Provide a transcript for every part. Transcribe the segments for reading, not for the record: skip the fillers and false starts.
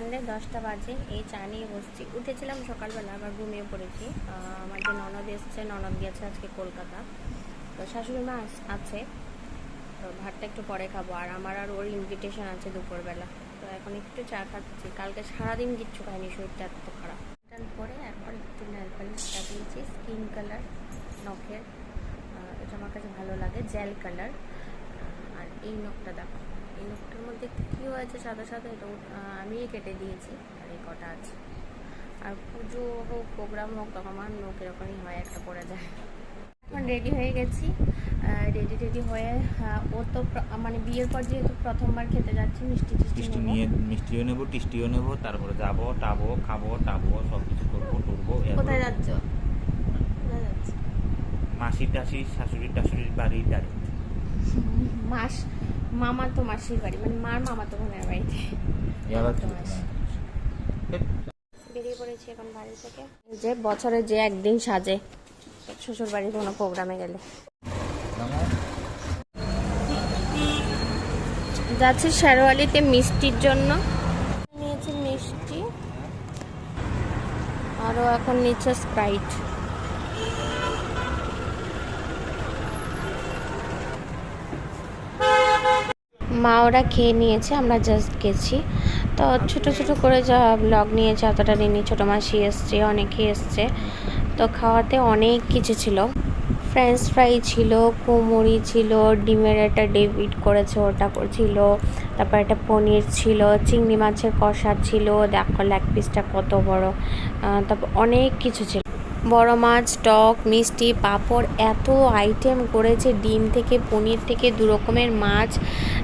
সন্ধে 10টা বাজে, এই চা নিয়ে বসছি। উঠেছিলাম সকালবেলা, আবার ঘুমিয়ে পড়েছি। আমার যে ননদ এসছে, ননদ গেছে আজকে কলকাতা। তো শাশুড়ি মা আছে, তো ভাতটা একটু পরে খাবো। আর আমার আর ওর ইনভিটেশন আছে দুপুরবেলা। তো এখন একটু চা খাচ্ছি। কালকে সারাদিন কিচ্ছু খাইনি, শরীরটা এত খারাপ। পরে এখন একটু নেল পালিশ লাগিয়েছি, স্কিন কালার নখের। এটা আমার কাছে ভালো লাগে, জেল কালার। আর এই নখটা দেখো, এই নখটার মধ্যে কী হয়েছে সাদা সাদা, এটা আমিই কেটে দিয়েছি। আর এই কটা আছে। আর পুজো হোক, প্রোগ্রাম হোক, তখন আমার নখ এরকমই হয়, একটা পড়ে যায়। এখন রেডি হয়ে গেছি, রেডি হয়ে ও তো মানে বিয়ের পর যেহেতু প্রথমবার খেতে যাচ্ছি, মিষ্টি নিয়ে মিষ্টিও নেবো, টিষ্টিও নেবো, তারপরে যাবো, টাবো, খাবো, টাবো, সব কিছু করবো টুরবো। কোথায় যাচ্ছ? কোথায় যাচ্ছ? মাসির টাসির, শাশুড়ির টাশুড়ির বাড়ি ডাইরেক্ট। মামা তো মাসির বাড়ি, মানে মার মামা তো বোনের বাড়িতে। বেরিয়ে পড়েছি এখন বাড়ি থেকে। যে বছরে যে একদিন সাজে শ্বশুর বাড়ির কোনো প্রোগ্রামে গেলে। যাচ্ছি শেরওয়ালিতে মিষ্টির জন্য, নিয়েছি মিষ্টি, আরও এখন নিচ্ছে স্প্রাইট। মা ওরা খেয়ে নিয়েছে, আমরা জাস্ট গেছি। তো ছোটো ছোটো করে যা ব্লগ নিয়েছে অতটা নিয়ে, ছোটো মাসি এসছে, অনেকেই এসছে। তো খাওয়াতে অনেক কিছু ছিল, ফ্রেঞ্চ ফ্রাই ছিল, কুমড়ি ছিল, ডিমের একটা ডেভিড করেছে ওটা ছিল, তারপর একটা পনির ছিল, চিংড়ি মাছের কষা ছিল, দেখো লেগ পিসটা কত বড়। তারপর অনেক কিছু ছিল, বড় মাছ, টক, মিষ্টি, পাঁপড়, এত আইটেম করেছে। ডিম থেকে, পনির থেকে, 2 রকমের মাছ,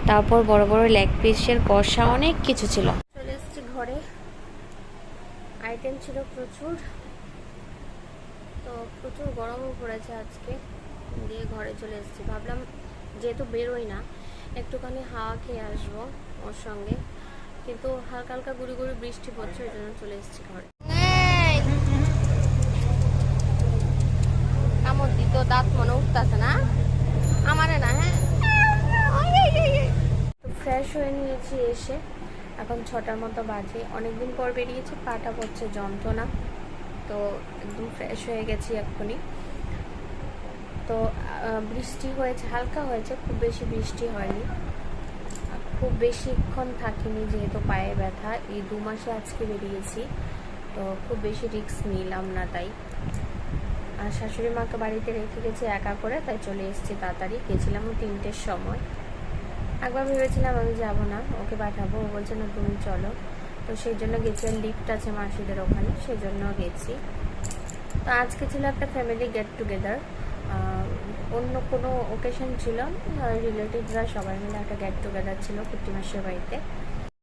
তারপর বড় বড় লেগ পিসের কষা, অনেক কিছু ছিল। চলে এসেছি ঘরে, আইটেম ছিল প্রচুর। তো প্রচুর গরমও পড়েছে আজকে, দিয়ে ঘরে চলে এসেছি। ভাবলাম যেহেতু বেরোই না, একটুখানি হাওয়া খেয়ে আসবো ওর সঙ্গে, কিন্তু হালকা হালকা গুড়ি গুড়ি বৃষ্টি পড়ছে, ওই জন্য চলে এসেছি ঘরে। কামড় দিত, দাঁত মনে উঠতেছে না আমারে না। হ্যাঁ, তো ফ্রেশ হয়ে নিয়েছি এসে, এখন 6টার মতো বাজে। অনেকদিন পর বেরিয়েছি, পাটা পড়ছে যন্ত্রণা, তো একদম ফ্রেশ হয়ে গেছি এক্ষুনি। তো বৃষ্টি হয়েছে, হালকা হয়েছে, খুব বেশি বৃষ্টি হয়নি। খুব বেশিক্ষণ থাকিনি, যেহেতু পায়ে ব্যথা। এই 2 মাসে আজকে বেরিয়েছি, তো খুব বেশি রিস্ক নিলাম না তাই। আর শাশুড়ি মাকে বাড়িতে রেখে গেছি একা করে, তাই চলে এসেছি তাড়াতাড়ি। গেছিলামও 3টের সময়। একবার ভেবেছিলাম আমি যাব না, ওকে পাঠাবো, ও বলছে না তুমি চলো। তো সেই জন্য গেছি, লিফট আছে মাসিদের ওখানে, সেই জন্য গেছি। তো আজকে ছিল একটা ফ্যামিলি গেট টুগেদার, অন্য কোনো ওকেশন ছিল, রিলেটিভরা সবাই মিলে একটা গেট টুগেদার ছিল কুট্টি মাসির বাড়িতে।